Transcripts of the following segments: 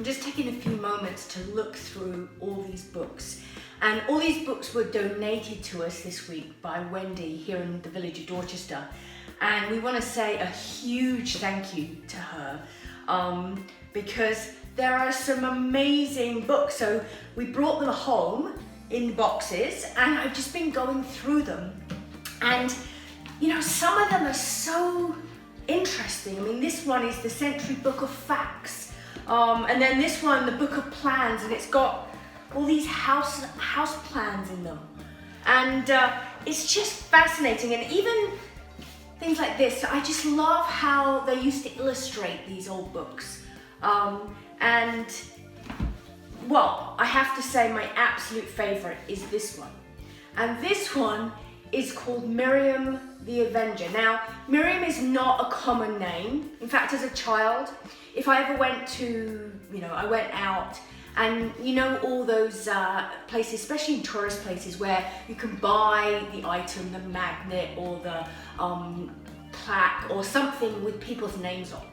just taking a few moments to look through all these books. And all these books were donated to us this week by Wendy here in the village of Dorchester. And we want to say a huge thank you to her because there are some amazing books. So we brought them home in boxes and I've just been going through them. And you know, some of them are so interesting. I mean, this one is the Century Book of Facts. And then this one, the Book of Plans, and it's got all these house plans in them. And it's just fascinating. And even things like this, I just love how they used to illustrate these old books. And well, I have to say my absolute favorite is this one. And this one is called Miriam the Avenger. Now, Miriam is not a common name. In fact, as a child, if I ever went to, I went out and all those places, especially in tourist places where you can buy the item, the magnet or the plaque or something with people's names on.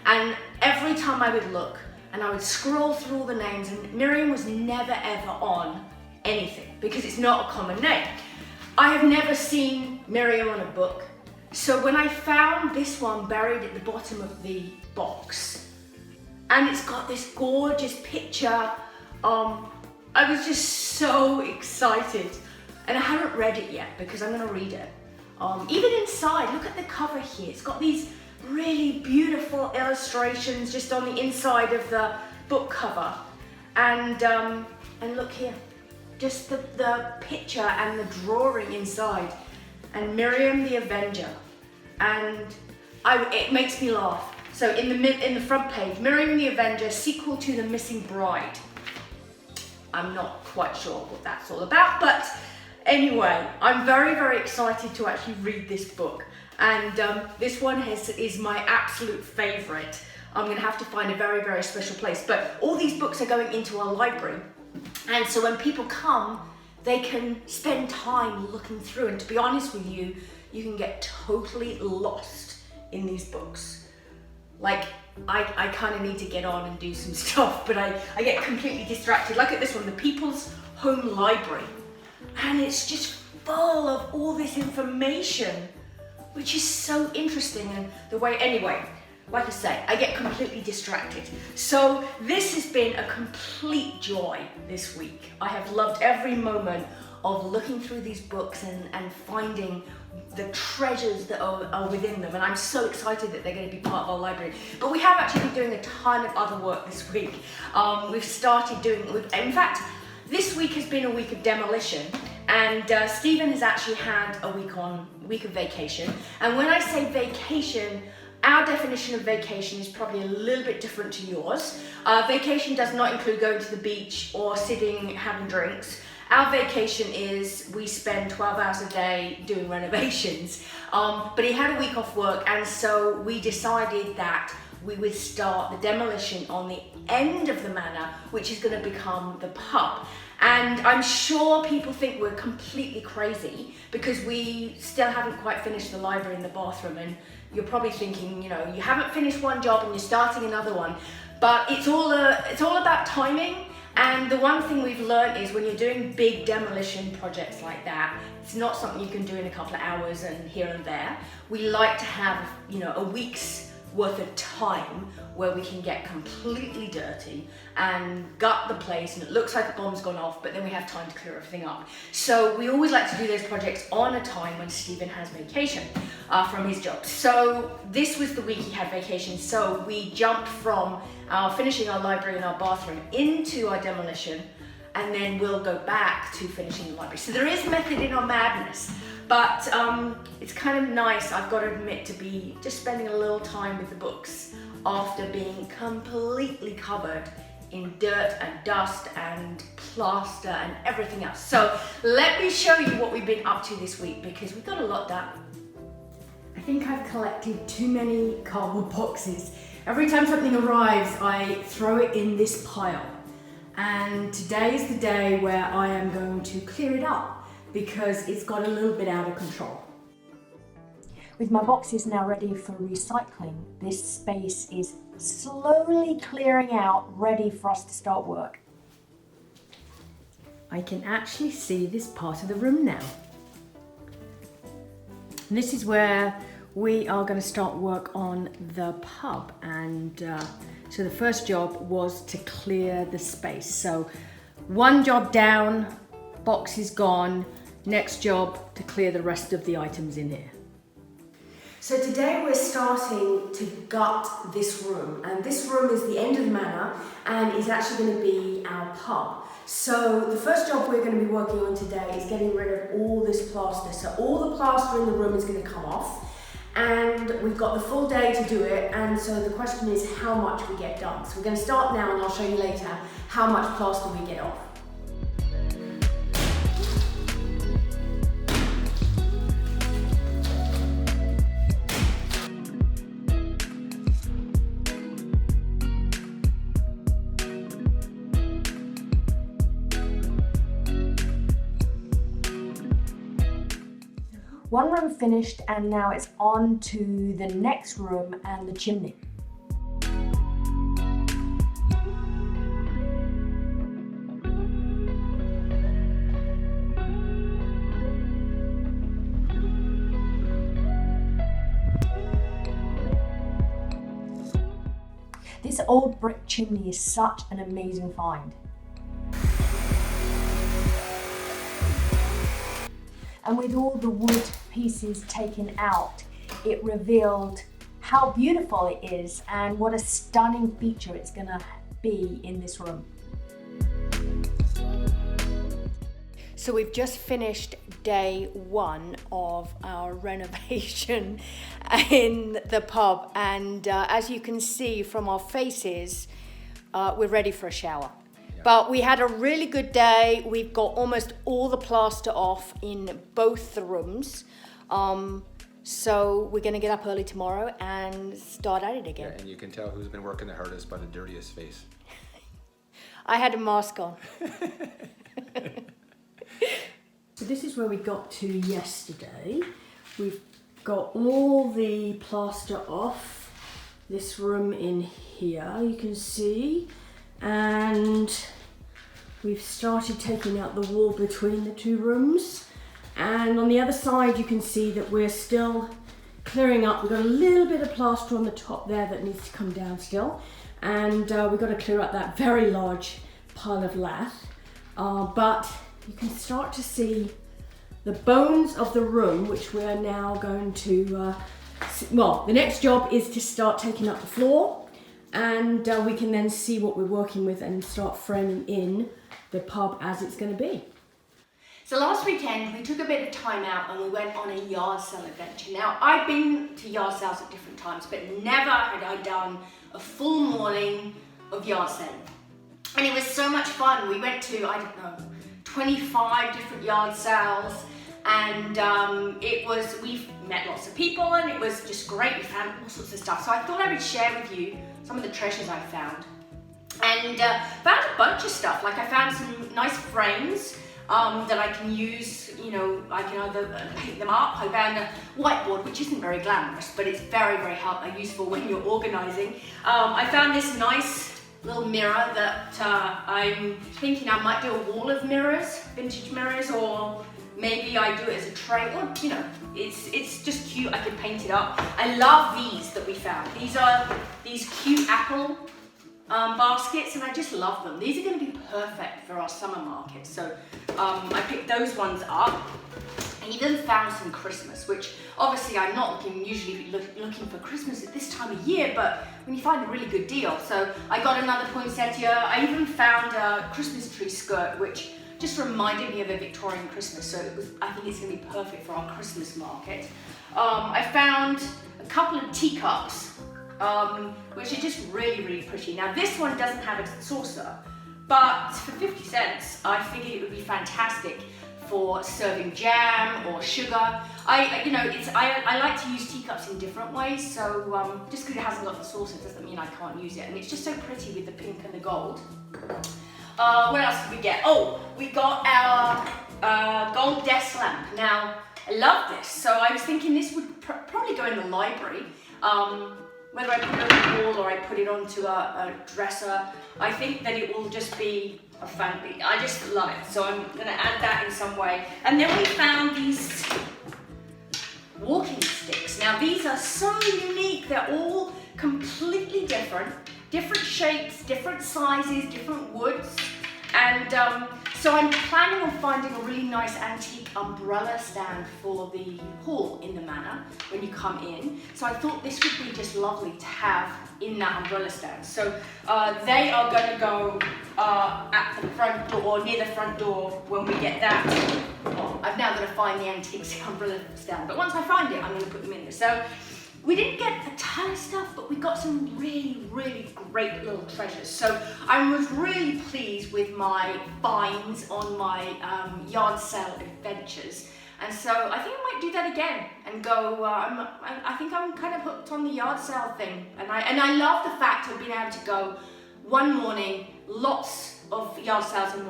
And every time I would look and I would scroll through all the names and Miriam was never ever on anything because it's not a common name. I have never seen Miriam on a book. So when I found this one buried at the bottom of the box, and it's got this gorgeous picture, I was just so excited. And I haven't read it yet because I'm gonna read it. Even inside, look at the cover here. It's got these really beautiful illustrations just on the inside of the book cover. And look here, just the picture and the drawing inside. And Miriam the Avenger. And it makes me laugh. So in the front page, Miriam the Avenger, sequel to The Missing Bride. I'm not quite sure what that's all about, but anyway, I'm very, very excited to actually read this book. And this one is my absolute favorite. I'm gonna have to find a very, very special place. But all these books are going into our library. And so when people come, they can spend time looking through. And to be honest with you, you can get totally lost in these books. Like, I kind of need to get on and do some stuff, but I get completely distracted. Look at this one, the People's Home Library. And it's just full of all this information, which is so interesting. And the way, anyway, like I say, I get completely distracted. So this has been a complete joy this week. I have loved every moment of looking through these books and finding the treasures that are within them. And I'm so excited that they're going to be part of our library. But we have actually been doing a ton of other work this week. We've started doing, in fact, this week has been a week of demolition. And Stephen has actually had a week of vacation. And when I say vacation, our definition of vacation is probably a little bit different to yours. Vacation does not include going to the beach or sitting having drinks. Our vacation is we spend 12 hours a day doing renovations. But he had a week off work, and so we decided that we would start the demolition on the end of the manor, which is going to become the pub. And I'm sure people think we're completely crazy because we still haven't quite finished the library and the bathroom, and you're probably thinking, you haven't finished one job and you're starting another one. But it's all about timing. And the one thing we've learned is when you're doing big demolition projects like that, it's not something you can do in a couple of hours and here and there. We like to have, a week's worth of time where we can get completely dirty and gut the place and it looks like a bomb's gone off, but then we have time to clear everything up. So we always like to do those projects on a time when Stephen has vacation from his job. So this was the week he had vacation, so we jumped from finishing our library and our bathroom into our demolition, and then we'll go back to finishing the library. So there is method in our madness, but it's kind of nice, I've got to admit, to be just spending a little time with the books after being completely covered in dirt and dust and plaster and everything else. So let me show you what we've been up to this week, because we've got a lot done. I think I've collected too many cardboard boxes. Every time something arrives, I throw it in this pile. And today is the day where I am going to clear it up because it's got a little bit out of control. With my boxes now ready for recycling, this space is slowly clearing out, ready for us to start work. I can actually see this part of the room now. And this is where we are going to start work on the pub, and so the first job was to clear the space. So one job down, box is gone, next job to clear the rest of the items in here. So today we're starting to gut this room, and this room is the end of the manor and is actually going to be our pub. So the first job we're going to be working on today is getting rid of all this plaster. So all the plaster in the room is going to come off, and we've got the full day to do it, and so the question is how much we get done. So we're going to start now, and I'll show you later how much plaster we get off. One room finished, and now it's on to the next room and the chimney. This old brick chimney is such an amazing find. And with all the wood pieces taken out, it revealed how beautiful it is and what a stunning feature it's going to be in this room. So we've just finished day one of our renovation in the pub, and as you can see from our faces, we're ready for a shower. But we had a really good day. We've got almost all the plaster off in both the rooms. So we're going to get up early tomorrow and start at it again. Yeah, and you can tell who's been working the hardest by the dirtiest face. I had a mask on. So this is where we got to yesterday. We've got all the plaster off this room in here, you can see. And we've started taking out the wall between the two rooms, and on the other side you can see that we're still clearing up. We've got a little bit of plaster on the top there that needs to come down still, and we've got to clear up that very large pile of lath, but you can start to see the bones of the room, which we're now going to well, the next job is to start taking up the floor, and we can then see what we're working with and start framing in the pub as it's going to be. So last weekend we took a bit of time out and we went on a yard sale adventure. Now I've been to yard sales at different times, but never had I done a full morning of yard selling. And it was so much fun. We went to, I don't know, 25 different yard sales, and we met lots of people, and it was just great. We found all sorts of stuff. So I thought I would share with you some of the treasures I found. And found a bunch of stuff. Like I found some nice frames that I can use, you know, I can either paint them up. I found a whiteboard, which isn't very glamorous, but it's very, very useful when you're organizing. I found this nice little mirror that I'm thinking I might do a wall of mirrors, vintage mirrors, or maybe I do it as a tray, or, you know, it's just cute. I can paint it up. I love these that we found. These are these cute apple baskets, and I just love them. These are going to be perfect for our summer market. So I picked those ones up. I even found some Christmas, which obviously I'm not usually looking for Christmas at this time of year, but when you find a really good deal. So I got another poinsettia. I even found a Christmas tree skirt, which just reminded me of a Victorian Christmas. So I think it's going to be perfect for our Christmas market. I found a couple of teacups, which are just really, really pretty. Now this one doesn't have a saucer, but for 50 cents, I figured it would be fantastic for serving jam or sugar. I like to use teacups in different ways, so just because it hasn't got the saucer doesn't mean I can't use it. And it's just so pretty with the pink and the gold. What else did we get? Oh, we got our gold desk lamp. Now, I love this. So I was thinking this would probably go in the library. Whether I put it on the wall or I put it onto a dresser, I think that it will just be a fancy. I just love it. So I'm going to add that in some way. And then we found these walking sticks. Now these are so unique. They're all completely different shapes, different sizes, different woods. And so I'm planning on finding a really nice antique umbrella stand for the hall in the manor when you come in. So I thought this would be just lovely to have in that umbrella stand. So they are going to go at the front door, near the front door when we get that. Well, I've now got to find the antique umbrella stand, but once I find it, I'm going to put them in there. So we didn't get a ton of stuff, but we got some really, really great little treasures. So I was really pleased with my finds on my yard sale adventures. And so I think I might do that again and go, I think I'm kind of hooked on the yard sale thing. And I love the fact of being able to go one morning, lots of yard sales in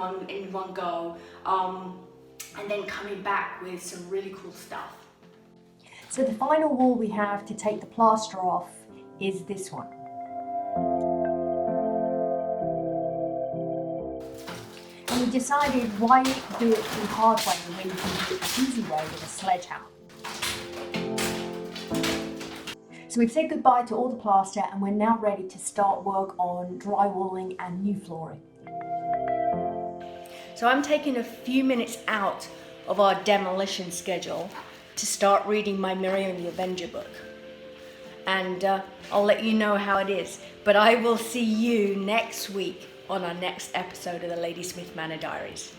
one go, and then coming back with some really cool stuff. So the final wall we have to take the plaster off is this one. And we decided, why do it the hard way when you can do it the easy way with a sledgehammer? So we've said goodbye to all the plaster and we're now ready to start work on drywalling and new flooring. So I'm taking a few minutes out of our demolition schedule to start reading my Miriam the Avenger book. And I'll let you know how it is. But I will see you next week on our next episode of the Ladysmith Manor Diaries.